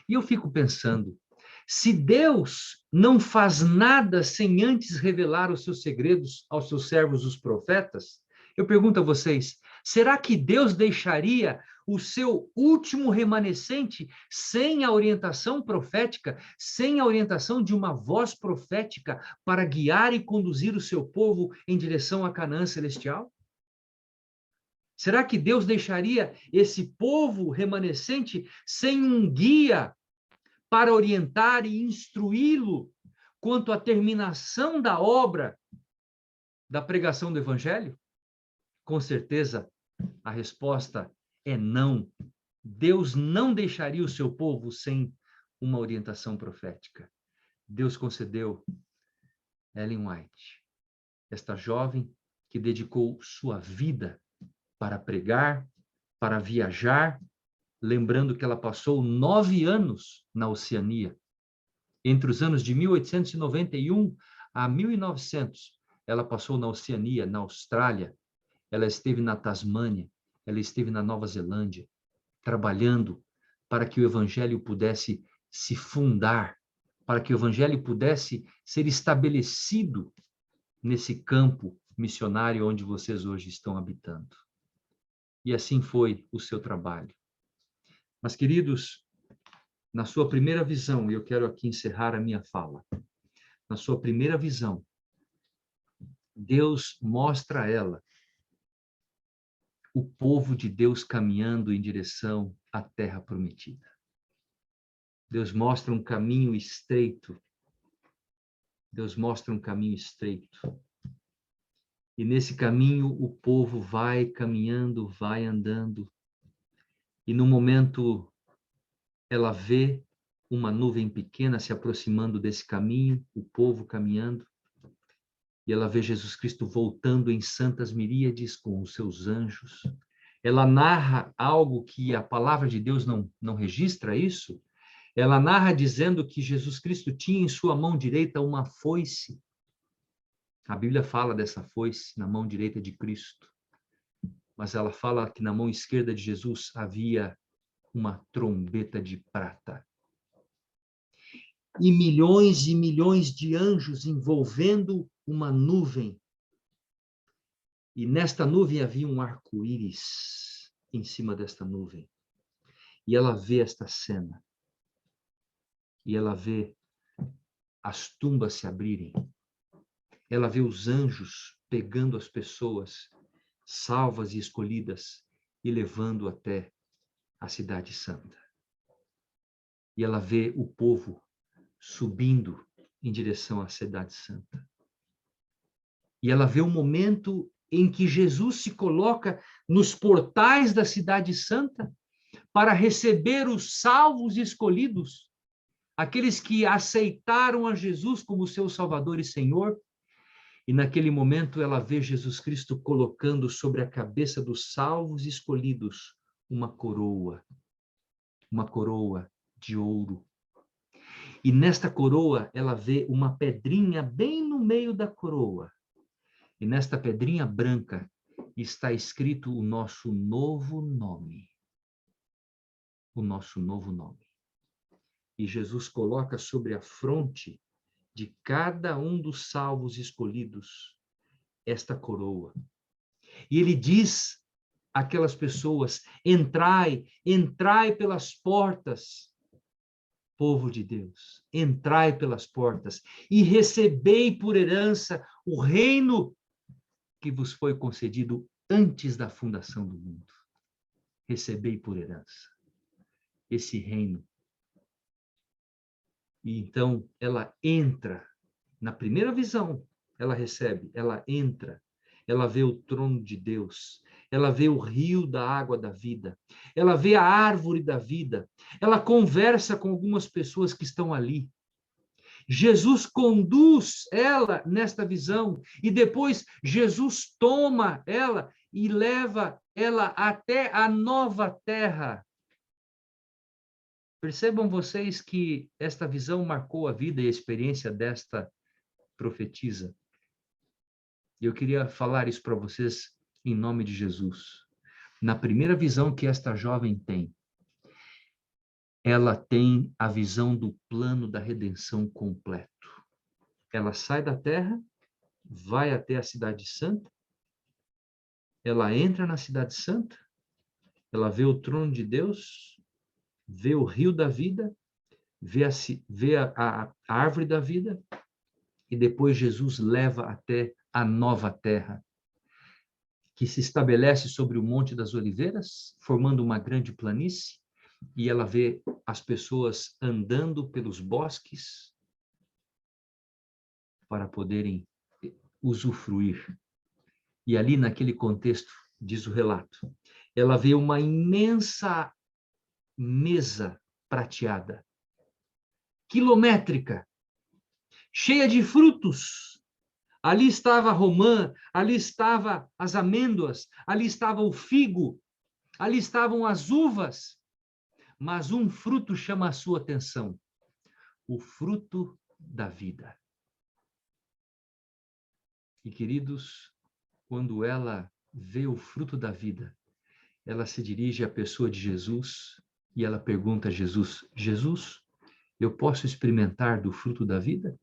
E eu fico pensando, se Deus não faz nada sem antes revelar os seus segredos aos seus servos, os profetas, eu pergunto a vocês, será que Deus deixaria o seu último remanescente sem a orientação profética, sem a orientação de uma voz profética para guiar e conduzir o seu povo em direção à Canaã celestial? Será que Deus deixaria esse povo remanescente sem um guia para orientar e instruí-lo quanto à terminação da obra da pregação do Evangelho? Com certeza, a resposta é não. Deus não deixaria o seu povo sem uma orientação profética. Deus concedeu Ellen White, esta jovem que dedicou sua vida para pregar, para viajar, lembrando que ela passou 9 anos na Oceania. Entre os anos de 1891 a 1900, ela passou na Oceania, na Austrália, ela esteve na Tasmânia, ela esteve na Nova Zelândia, trabalhando para que o Evangelho pudesse se fundar, para que o Evangelho pudesse ser estabelecido nesse campo missionário onde vocês hoje estão habitando. E assim foi o seu trabalho. Mas, queridos, na sua primeira visão, e eu quero aqui encerrar a minha fala, na sua primeira visão, Deus mostra a ela o povo de Deus caminhando em direção à terra prometida. Deus mostra um caminho estreito. Deus mostra um caminho estreito. E nesse caminho o povo vai caminhando, vai andando. E no momento ela vê uma nuvem pequena se aproximando desse caminho, o povo caminhando. E ela vê Jesus Cristo voltando em santas miríades com os seus anjos. ela narra algo que a palavra de Deus não registra isso. Ela narra dizendo que Jesus Cristo tinha em sua mão direita uma foice. A Bíblia fala dessa foice na mão direita de Cristo. Mas ela fala que na mão esquerda de Jesus havia uma trombeta de prata. E milhões de anjos envolvendo uma nuvem. E nesta nuvem havia um arco-íris em cima desta nuvem. E ela vê esta cena. E ela vê as tumbas se abrirem. Ela vê os anjos pegando as pessoas salvas e escolhidas e levando até a cidade santa. E ela vê o povo subindo em direção à cidade santa. E ela vê o momento em que Jesus se coloca nos portais da cidade santa para receber os salvos e escolhidos, aqueles que aceitaram a Jesus como seu Salvador e Senhor. E naquele momento ela vê Jesus Cristo colocando sobre a cabeça dos salvos e escolhidos uma coroa de ouro. E nesta coroa ela vê uma pedrinha bem no meio da coroa. E nesta pedrinha branca está escrito o nosso novo nome. O nosso novo nome. E Jesus coloca sobre a fronte de cada um dos salvos escolhidos esta coroa. E ele diz àquelas pessoas: entrai pelas portas, povo de Deus, entrai pelas portas e recebei por herança o reino que vos foi concedido antes da fundação do mundo. Recebei por herança esse reino. E então ela entra, na primeira visão, ela recebe, ela entra, ela vê o trono de Deus, ela vê o rio da água da vida, ela vê a árvore da vida, ela conversa com algumas pessoas que estão ali. Jesus conduz ela nesta visão e depois Jesus toma ela e leva ela até a nova terra. Percebam vocês que esta visão marcou a vida e a experiência desta profetisa. Eu queria falar isso para vocês em nome de Jesus. Na primeira visão que esta jovem tem, ela tem a visão do plano da redenção completo. Ela sai da terra, vai até a cidade santa, ela entra na cidade santa, ela vê o trono de Deus, vê o rio da vida, vê a árvore da vida, e depois Jesus leva até a nova terra, que se estabelece sobre o Monte das Oliveiras, formando uma grande planície, e ela vê as pessoas andando pelos bosques para poderem usufruir. E ali, naquele contexto, diz o relato, ela vê uma imensa mesa prateada, quilométrica, cheia de frutos. Ali estava a romã, ali estava as amêndoas, ali estava o figo, ali estavam as uvas. Mas um fruto chama a sua atenção, o fruto da vida. E, queridos, quando ela vê o fruto da vida, ela se dirige à pessoa de Jesus e ela pergunta a Jesus: Jesus, eu posso experimentar do fruto da vida?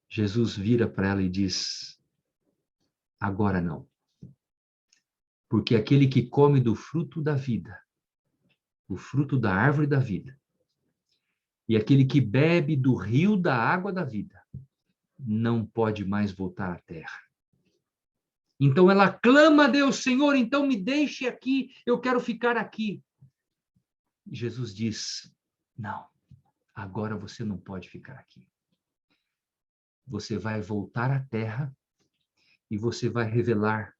Jesus vira para ela e diz: agora não. Porque aquele que come do fruto da vida, o fruto da árvore da vida, e aquele que bebe do rio da água da vida, não pode mais voltar à terra. Então ela clama a Deus: Senhor, então me deixe aqui, eu quero ficar aqui. Jesus diz: não, agora você não pode ficar aqui. Você vai voltar à terra e você vai revelar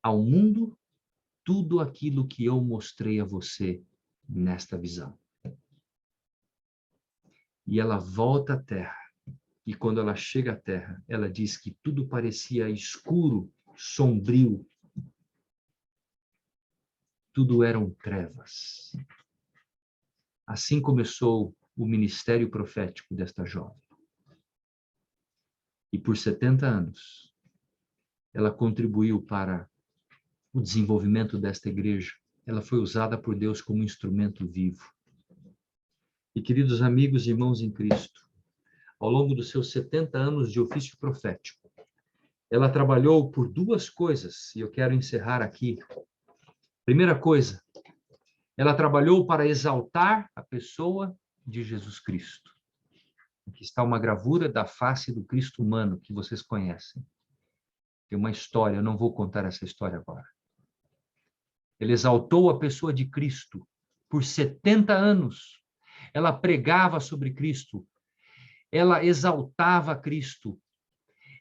ao mundo tudo aquilo que eu mostrei a você nesta visão. E ela volta à terra. E quando ela chega à terra, ela diz que tudo parecia escuro, sombrio. tudo eram trevas. Assim começou o ministério profético desta jovem. E por 70 anos, ela contribuiu para o desenvolvimento desta igreja. Ela foi usada por Deus como instrumento vivo. E, queridos amigos e irmãos em Cristo, ao longo dos seus 70 anos de ofício profético, ela trabalhou por duas coisas, e eu quero encerrar aqui. Primeira coisa, ela trabalhou para exaltar a pessoa de Jesus Cristo. Aqui está uma gravura da face do Cristo humano, que vocês conhecem. Tem uma história, eu não vou contar essa história agora. Ele exaltou a pessoa de Cristo por 70 anos. Ela pregava sobre Cristo. Ela exaltava Cristo.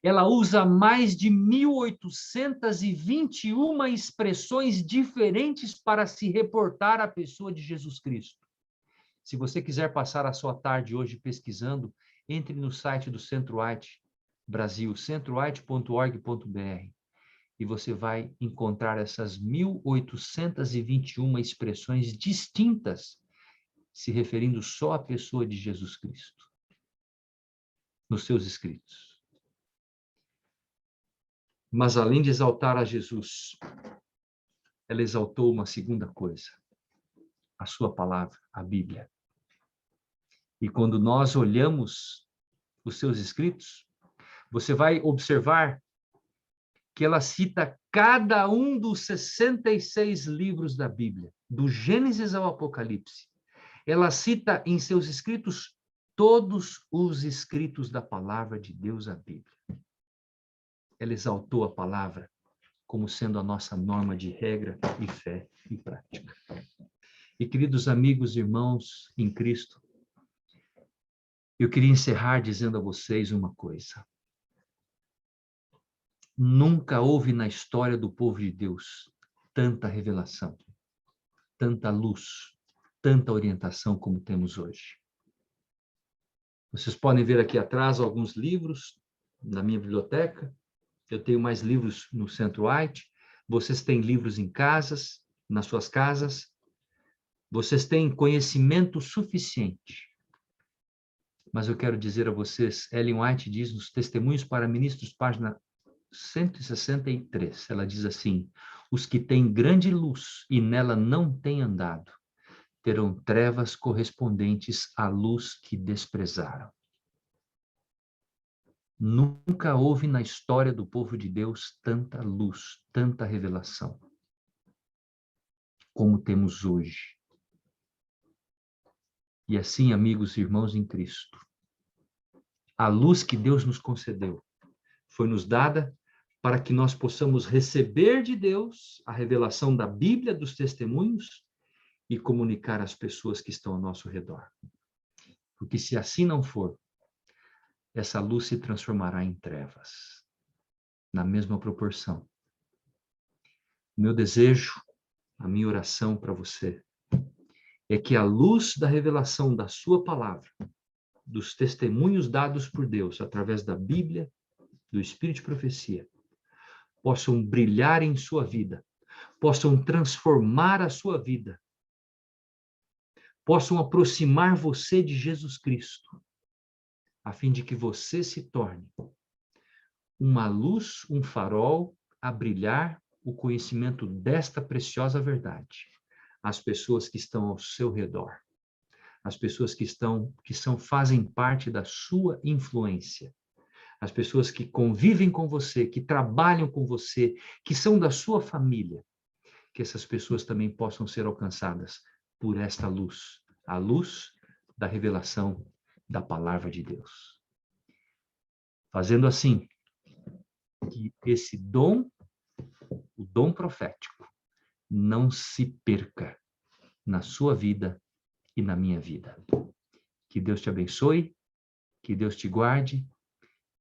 Ela usa mais de 1821 expressões diferentes para se reportar à pessoa de Jesus Cristo. Se você quiser passar a sua tarde hoje pesquisando, entre no site do Centro-White Brasil, centroite.org.br, e você vai encontrar essas 1821 expressões distintas, se referindo só à pessoa de Jesus Cristo, nos seus escritos. Mas além de exaltar a Jesus, ela exaltou uma segunda coisa, a sua palavra, a Bíblia. E quando nós olhamos os seus escritos, você vai observar que ela cita cada um dos 66 livros da Bíblia, do Gênesis ao Apocalipse. Ela cita em seus escritos todos os escritos da palavra de Deus, a Bíblia. Ela exaltou a palavra como sendo a nossa norma de regra e fé e prática. E, queridos amigos e irmãos em Cristo, eu queria encerrar dizendo a vocês uma coisa. Nunca houve na história do povo de Deus tanta revelação, tanta luz, tanta orientação como temos hoje. Vocês podem ver aqui atrás alguns livros na minha biblioteca. Eu tenho mais livros no Centro-White. Vocês têm livros em casas, nas suas casas. Vocês têm conhecimento suficiente. Mas eu quero dizer a vocês, Ellen White diz nos Testemunhos para Ministros, página 163, ela diz assim: os que têm grande luz e nela não têm andado, terão trevas correspondentes à luz que desprezaram. Nunca houve na história do povo de Deus tanta luz, tanta revelação, como temos hoje. E assim, amigos e irmãos em Cristo, a luz que Deus nos concedeu foi nos dada para que nós possamos receber de Deus a revelação da Bíblia, dos testemunhos, e comunicar às pessoas que estão ao nosso redor. Porque se assim não for, essa luz se transformará em trevas, na mesma proporção. Meu desejo, a minha oração para você, é que a luz da revelação da sua palavra, dos testemunhos dados por Deus, através da Bíblia, do Espírito de Profecia, possam brilhar em sua vida, possam transformar a sua vida, possam aproximar você de Jesus Cristo, a fim de que você se torne uma luz, um farol a brilhar o conhecimento desta preciosa verdade às pessoas que estão ao seu redor, às pessoas fazem parte da sua influência, as pessoas que convivem com você, que trabalham com você, que são da sua família, que essas pessoas também possam ser alcançadas por esta luz, a luz da revelação da palavra de Deus. Fazendo assim, que esse dom, o dom profético, não se perca na sua vida e na minha vida. Que Deus te abençoe, que Deus te guarde,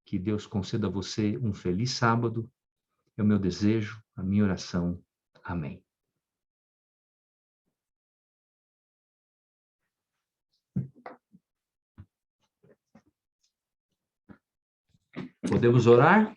que Deus conceda a você um feliz sábado. É o meu desejo, a minha oração. Amém. Podemos orar?